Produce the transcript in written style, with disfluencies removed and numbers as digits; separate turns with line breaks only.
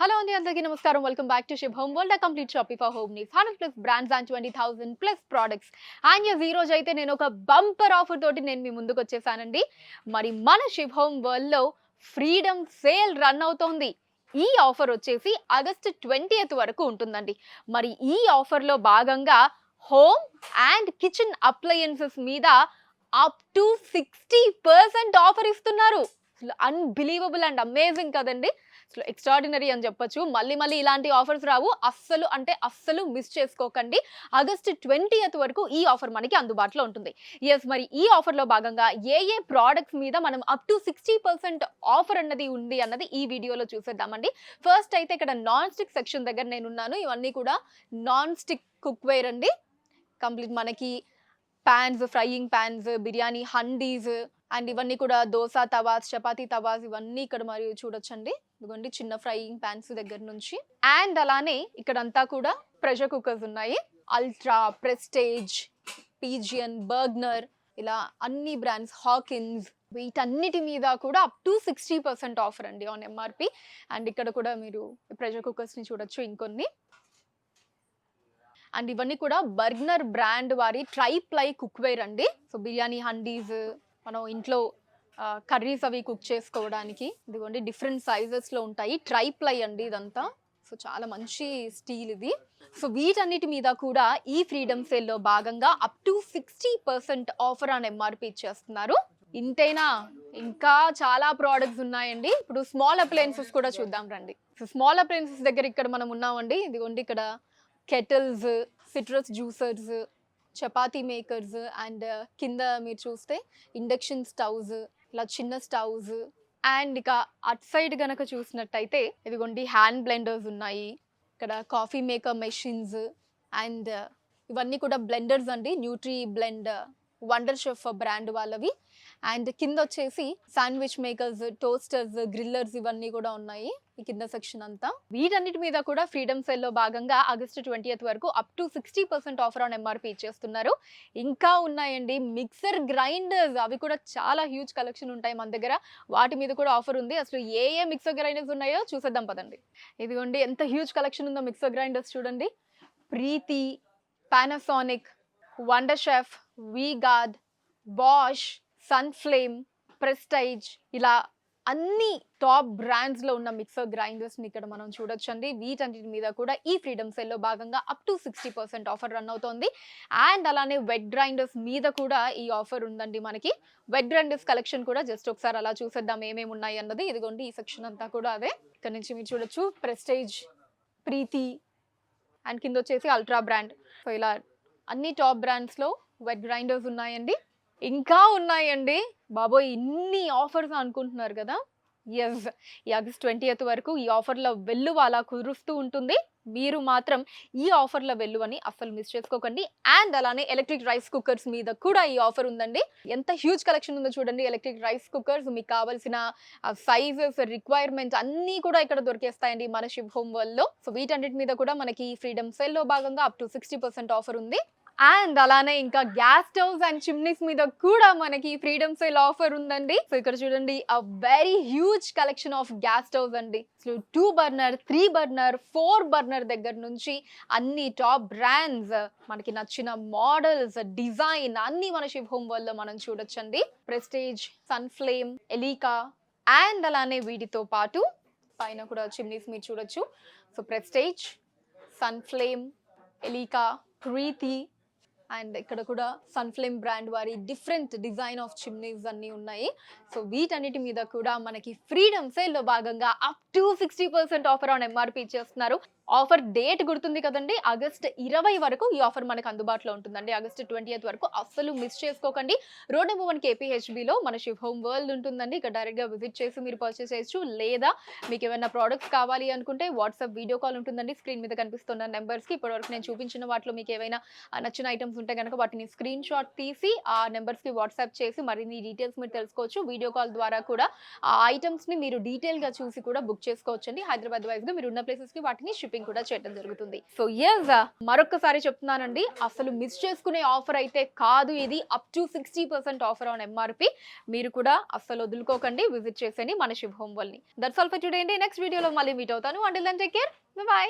Hello అండి, అందరికీ నమస్కారం. Welcome back to ship home world, complete shopping for home needs. 100+ brands and 20,000+ products. And ఈ రోజు అయితే నేను ఒక బంపర్ ఆఫర్ తోటి నేను మీ ముందుకు వచ్చేసానండి. మరి మన షిప్ హోమ్ వరల్డ్ లో ఫ్రీడమ్ సేల్ రన్ అవుతోంది. ఈ ఆఫర్ వచ్చేసి ఆగస్ట్ 20th వరకు ఉంటుందండి. మరి ఈ ఆఫర్ లో భాగంగా హోమ్ అండ్ కిచెన్ అప్లయన్సెస్ మీద అప్ టు 60% ఆఫర్ ఇస్తున్నారు. అన్బిలీవబుల్ అండ్ అమేజింగ్ కదండి. ఎక్స్ట్రాడినరీ అని చెప్పొచ్చు. మళ్ళీ ఇలాంటి ఆఫర్స్ రావు. అస్సలు అంటే అస్సలు మిస్ చేసుకోకండి. ఆగస్ట్ 20th వరకు ఈ ఆఫర్ మనకి అందుబాటులో ఉంటుంది. మరి ఈ ఆఫర్ లో భాగంగా ఏ ప్రోడక్ట్స్ మీద మనం అప్ టు 60% ఆఫర్ అన్నది ఉంది అన్నది ఈ వీడియోలో చూసేద్దామండి. ఫస్ట్ అయితే ఇక్కడ నాన్ స్టిక్ సెక్షన్ దగ్గర నేనున్నాను. ఇవన్నీ కూడా నాన్ స్టిక్ కుక్ వేర్ అండి. కంప్లీట్ మనకి pans, frying pans, biryani handis and ఇవన్నీ కూడా దోస తవాస్, చపాతీ తవాస్ ఇవన్నీ ఇక్కడ మరియు చూడొచ్చండి. ఇదిగోండి చిన్న ఫ్రైయింగ్ పాన్స్ దగ్గర నుంచి. అండ్ అలానే ఇక్కడంతా కూడా ప్రెషర్ కుక్కర్స్ ఉన్నాయి. అల్ట్రా, ప్రెస్టేజ్, పీజియన్, బర్గ్నర్ ఇలా అన్ని బ్రాండ్స్, హాకిన్స్ వీటన్నిటి మీద కూడా అప్ టు 60% ఆఫర్ అండి ఆన్ ఎంఆర్పి. అండ్ ఇక్కడ కూడా మీరు ప్రెషర్ కుక్కర్స్ ని చూడొచ్చు ఇంకొన్ని. అండ్ ఇవన్నీ కూడా బర్గ్నర్ బ్రాండ్ వారి ట్రై ప్లై కుక్ వేర్ అండి. సో బిర్యానీ హండీస్, మనం ఇంట్లో కర్రీస్ అవి కుక్ చేసుకోవడానికి ఇదిగోండి డిఫరెంట్ సైజెస్ లో ఉంటాయి. ట్రై ప్లై అండి ఇదంతా. సో చాలా మంచి స్టీల్ ఇది. సో వీటన్నిటి మీద కూడా ఈ ఫ్రీడమ్ సేల్ లో భాగంగా up to 60% offer on MRP ఇచ్చేస్తున్నారు. ఇంతేనా? ఇంకా చాలా ప్రోడక్ట్స్ ఉన్నాయండి. ఇప్పుడు స్మాల్ అప్లయన్సెస్ కూడా చూద్దాం రండి. సో స్మాల్ అప్లయన్సెస్ దగ్గర ఇక్కడ మనం ఉన్నామండి. ఇదిగోండి ఇక్కడ kettles, citrus juicers, chapati makers and కింద మీరు చూస్తే ఇండక్షన్ స్టవ్స్, ఇలా చిన్న స్టవ్స్. అండ్ ఇక అట్ సైడ్ గనక చూసినట్టయితే ఇదిగోండి హ్యాండ్ బ్లెండర్స్ ఉన్నాయి. ఇక్కడ కాఫీ మేకర్ మెషిన్స్ అండ్ ఇవన్నీ కూడా బ్లెండర్స్ అండి. Nutri blend wonder chef brand వాళ్ళవి. అండ్ కింద వచ్చేసి శాండ్విచ్ మేకర్స్, టోస్టర్స్, గ్రిల్లర్స్ ఇవన్నీ కూడా ఉన్నాయి ఈ కింద సెక్షన్ అంతా. వీటన్నిటి మీద కూడా ఫ్రీడమ్ సేల్ లో భాగంగా ఆగస్ట్ 20th వరకు up to 60% offer on MRP ఇచ్చేస్తున్నారు. ఇంకా ఉన్నాయండి మిక్సర్ గ్రైండర్స్, అవి కూడా చాలా హ్యూజ్ కలెక్షన్ ఉంటాయి మన దగ్గర. వాటి మీద కూడా ఆఫర్ ఉంది. అసలు ఏ మిక్సర్ గ్రైండర్స్ ఉన్నాయో చూసేద్దాం పదండి. ఇదిగోండి ఎంత హ్యూజ్ కలెక్షన్ ఉందో మిక్సర్ గ్రైండర్స్ చూడండి. Preethi, Panasonic, Wonderchef, V Guard, Bosch, Sunflame, Prestige ఇలా అన్ని టాప్ బ్రాండ్స్ లో ఉన్న మిక్సర్ గ్రైండర్స్ ని ఇక్కడ మనం చూడొచ్చండి. వీటన్నిటి మీద కూడా ఈ ఫ్రీడమ్ సేల్ లో భాగంగా అప్ టు 60% ఆఫర్ రన్ అవుతోంది. అండ్ అలానే వెట్ గ్రైండర్స్ మీద కూడా ఈ ఆఫర్ ఉందండి మనకి. వెట్ గ్రైండర్స్ కలెక్షన్ కూడా జస్ట్ ఒకసారి అలా చూసేద్దాం ఏమేమి ఉన్నాయి అన్నది. ఇదిగోండి ఈ సెక్షన్ అంతా కూడా అదే. ఇక్కడ నుంచి మీరు చూడొచ్చు ప్రెస్టేజ్, ప్రీతి అండ్ కింద వచ్చేసి అల్ట్రా బ్రాండ్. సో ఇలా అన్ని టాప్ బ్రాండ్స్ లో వెట్ గ్రైండర్స్ ఉన్నాయండి. ఇంకా ఉన్నాయండి బాబోయ్, ఇన్ని ఆఫర్స్ అనుకుంటున్నారు కదా. ఈ ఆగస్ట్ 20th వరకు ఈ ఆఫర్ల వెల్లువ అలా కురుస్తూ ఉంటుంది. మీరు మాత్రం ఈ ఆఫర్ల వెల్లువని అస్సలు మిస్ చేసుకోకండి. అండ్ అలానే ఎలక్ట్రిక్ రైస్ కుక్కర్స్ మీద కూడా ఈ ఆఫర్ ఉందండి. ఎంత హ్యూజ్ కలెక్షన్ ఉందో చూడండి. ఎలక్ట్రిక్ రైస్ కుక్కర్స్ మీకు కావాల్సిన సైజెస్, రిక్వైర్మెంట్స్ అన్నీ కూడా ఇక్కడ దొరికేస్తాయండి మన షిప్ హోమ్ వరల్డ్ లో. సో వీటన్నిటి మీద కూడా మనకి ఫ్రీడమ్ సేల్ లో భాగంగా అప్ టు 60% ఆఫర్ ఉంది. అండ్ అలానే ఇంకా గ్యాస్ స్టవ్స్ అండ్ చిమ్నీస్ మీద కూడా మనకి ఫ్రీడమ్ సేల్ ఆఫర్ ఉందండి. సో ఇక్కడ చూడండి a very huge collection of gas stoves అండి. 2 బర్నర్, 3 బర్నర్, 4 బర్నర్ దగ్గర నుంచి అన్ని టాప్ బ్రాండ్స్, మనకి నచ్చిన మోడల్స్, డిజైన్ అన్ని మన షిప్ హోమ్ వరల్డ్ లో మనం చూడొచ్చండి. ప్రెస్టేజ్, సన్ఫ్లేమ్, ఎలీకా అండ్ అలానే వీటితో పాటు పైన కూడా చిమ్నీస్ మీరు చూడొచ్చు. So prestige, సన్ఫ్లేమ్, Elika, Preethi and ఇక్కడ కూడా సన్ఫ్లేమ్ బ్రాండ్ వారి డిఫరెంట్ డిజైన్ ఆఫ్ చిమ్నీస్ అన్నీ ఉన్నాయి. సో వీటన్నిటి మీద కూడా మనకి ఫ్రీడమ్ సేల్ లో భాగంగా up to 60% offer on MRP ఇచ్చేస్తున్నారు. ఆఫర్ డేట్ గుర్తుంది కదండి, ఆగస్ట్ 20 వరకు ఈ ఆఫర్ మనకు అందుబాటులో ఉంటుందండి. ఆగస్ట్ 20th వరకు అస్సలు మిస్ చేసుకోకండి. రోడ్ నెంబర్ 1 KPHBలో మన షిప్ హోమ్ వరల్డ్ ఉంటుందండి. ఇక్కడ డైరెక్ట్ గా విజిట్ చేసి మీరు పర్చేస్ చేయొచ్చు. లేదా మీకు ఏమైనా ప్రోడక్ట్స్ కావాలి అనుకుంటే వాట్సాప్ వీడియో కాల్ ఉంటుందండి. స్క్రీన్ మీద కనిపిస్తున్న నెంబర్స్ కి ఇప్పటివరకు నేను చూపించిన వాటిలో మీకు ఏవైనా నచ్చిన ఐటమ్స్ ఐటమ్స్ ఉంటే కనుక వాటిని స్క్రీన్ షాట్ తీసి ఆ నెంబర్స్కి వాట్సాప్ చేసి మరిన్ని డీటెయిల్స్ మీరు తెలుసుకోవచ్చు. వీడియో కాల్ ద్వారా కూడా ఆ ఐటమ్స్ని మీరు డీటెయిల్గా చూసి కూడా బుక్ చేసుకోవచ్చు అండి. హైదరాబాద్ వైజ్గా మీరు ఉన్న ప్లేసెస్కి వాటిని షిప్పింగ్ కూడా చేయడం జరుగుతుంది. సో ఎస్, మరొకసారి చెప్తున్నానండి, అసలు మిస్ చేసుకునే ఆఫర్ అయితే కాదు ఇది. Up to 60% offer on MRP. మీరు కూడా అస్సలు వదులుకోకండి, విజిట్ చేసేయండి మన శుభ్ హోమ్ వల్ని. దట్స్ ఆల్ ఫర్ టుడే అండి. నెక్స్ట్ వీడియోలో మళ్ళీ మీట్ అవుతాను. Until then take care, by.